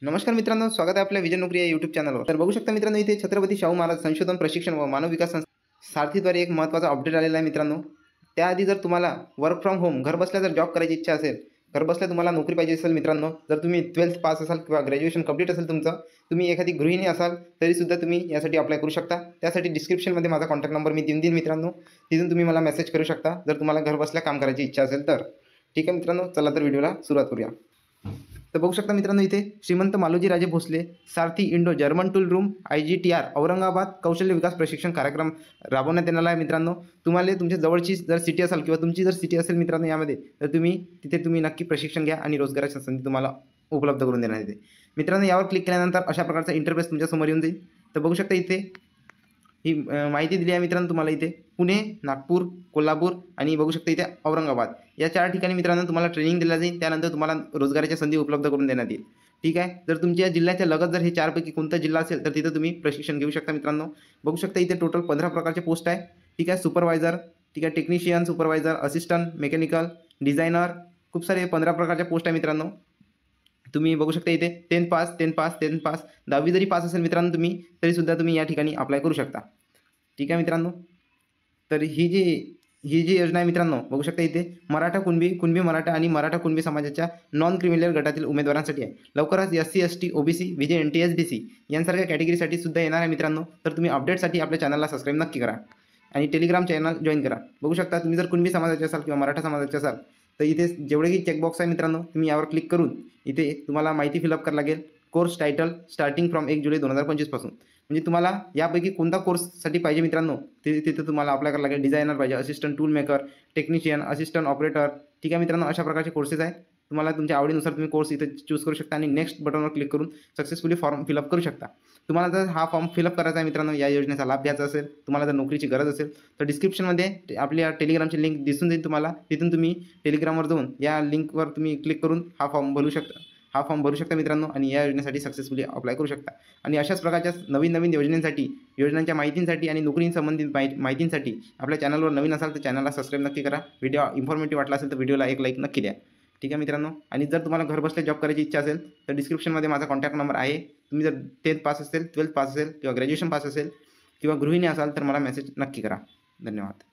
नमस्कार मित्रांनो, स्वागत आहे आपल्या विजय नोकरी या यूट्यूब चॅनलवर. तर बघू शकता मित्रांनो, इथे छत्रपती शाहू महाराज संशोधन प्रशिक्षण व मानव विकास संस्था सारथीद्वारे एक महत्त्वाचा अपडेट आलेला आहे मित्रांनो. त्याआधी जर तुम्हाला वर्क फ्रॉम होम घर बसल्या जर जॉब करायची इच्छा असेल, घर बसल्या तुम्हाला नोकरी पाहिजे असेल मित्रांनो, जर तुम्ही 12th पास असाल किंवा ग्रॅज्युएशन कंप्लीट असेल तुमचं, तुम्ही एखादी गृहिणी असाल तरीसुद्धा तुम्ही यासाठी अप्लाय करू शकता. त्यासाठी डिस्क्रिप्शनमध्ये माझा कॉन्टॅक्ट नंबर मी देईन मित्रांनो. तिथून तुम्ही मला मेसेज करू शकता जर तुम्हाला घर बसल्या काम करायची इच्छा असेल तर. ठीक आहे मित्रांनो, चला तर व्हिडिओला सुरुवात करूया. तर बघू शकता मित्रांनो, इथे Shrimant Maloji Raje Bhosale Sarthi Indo German tool room IGTR Aurangabad कौशल्य विकास प्रशिक्षण कार्यक्रम राबवण्यात येणार आहे मित्रांनो. तुम्हाला तुमच्या जवळची जर सिटी असेल किंवा तुमची जर सिटी असेल मित्रांनो यामध्ये, तर तिथे नक्की प्रशिक्षण घ्या आणि रोजगाराच्या संधी तुम्हाला उपलब्ध करून देण्यात येते मित्रांनो. यावर क्लिक केल्यानंतर अशा प्रकारचा इंटरफेस तुमच्यासमोर येऊन जाईल. तर बघू शकता इथे ही माहिती दिली आहे मित्रांनो तुम्हाला. इथे पुणे, नागपूर, कोल्हापूर आणि बघू शकता इथे औरंगाबाद या 4 ठिकाणी मित्रांनो तुम्हाला ट्रेनिंग दिल्या जाईल. त्यानंतर तुम्हाला रोजगाराच्या संधी उपलब्ध करून देण्यात येईल. ठीक आहे. जर तुमच्या जिल्ह्याच्या लगत जर हे 4 पैकी कोणता जिल्हा असेल तर तिथं तुम्ही प्रशिक्षण घेऊ शकता मित्रांनो. बघू शकता इथे टोटल 15 प्रकारचे पोस्ट आहे. ठीक आहे. सुपरवायझर, ठीक आहे, technician, supervisor, assistant, mechanical, designer, खूप सारे 15 प्रकारच्या पोस्ट आहे मित्रांनो. तुम्ही बघू शकता इथे 10th पास 10वी जरी पास असेल मित्रांनो तुम्ही, तरीसुद्धा तुम्ही या ठिकाणी अप्लाय करू शकता. ठीक आहे मित्रांनो. तर ही जी योजना आहे मित्रांनो, बघू शकता इथे मराठा कुणबी मराठा आणि मराठा कुणबी समाजाच्या नॉन क्रिमिनल गटातील उमेदवारांसाठी आहे. लवकरच SC ST OBC VJ NTS DC यांसारख्या कॅटेगरीसाठी सुद्धा येणार आहे मित्रांनो. तर तुम्ही अपडेटसाठी आपल्या चॅनलला सबस्क्राईब नक्की करा आणि टेलिग्राम चॅनल जॉईन करा. बघू शकता तुम्ही जर कुणबी समाजाचे असाल किंवा मराठा समाजाचे असाल तर इथे जेवढेही चेकबॉक्स आहे मित्रांनो, तुम्ही यावर क्लिक करून इथे तुम्हाला माहिती फिलअप करावी लागेल. कोर्स टायटल स्टार्टिंग फ्रॉम 1 जुलै 2025 पासून. म्हणजे तुम्हाला यापैकी कोणता कोर्ससाठी पाहिजे मित्रांनो, तिथे तुम्हाला अप्लाय करायला लागेल. डिझायनर पाहिजे, assistant tool maker, technician, assistant operator. ठीक आहे मित्रांनो, अशा प्रकारचे कोर्सेस आहेत. तुम्हाला तुमच्या आवडीनुसार तुम्ही कोर्स इथे चूज करू शकता आणि नेक्स्ट बटनवर क्लिक करून सक्सेसफुली फॉर्म फिलअप करू शकता. तुम्हाला जर हा फॉर्म फिलअप करायचा आहे मित्रांनो, या योजनेचा लाभ घ्यायचा असेल, तुम्हाला जर नोकरीची गरज असेल तर डिस्क्रिप्शनमध्ये आपल्या टेलिग्रामची लिंक दिसून जाईल तुम्हाला. तिथून तुम्ही टेलिग्रामवर जाऊन या लिंकवर तुम्ही क्लिक करून हा फॉर्म भरू शकता मित्रांनो आणि या योजनेसाठी सक्सेसफुली अप्लाय करू शकता. आणि अशाच प्रकारच्या नवीन योजनांसाठी, योजनांच्या माहितींसाठी आणि नोकरीसंबंधित माहितींसाठी आपल्या चॅनलवर नवीन असाल तर चॅनलला सबस्क्राईब नक्की करा. व्हिडिओ इन्फॉर्मेटिव्ह वाटला असेल तर व्हिडिओला एक लाईक नक्की द्या. ठीक आहे मित्रांनो. आणि जर तुम्हाला घर बसल्या जॉब करायची इच्छा असेल तर डिस्क्रिप्शनमध्ये माझा कॉन्टॅक्ट नंबर आहे. तुम्ही जर 10th पास असेल, 12th पास असेल किंवा ग्रॅज्युएशन पास असेल किंवा गृहिणी असाल तर मला मेसेज नक्की करा. धन्यवाद.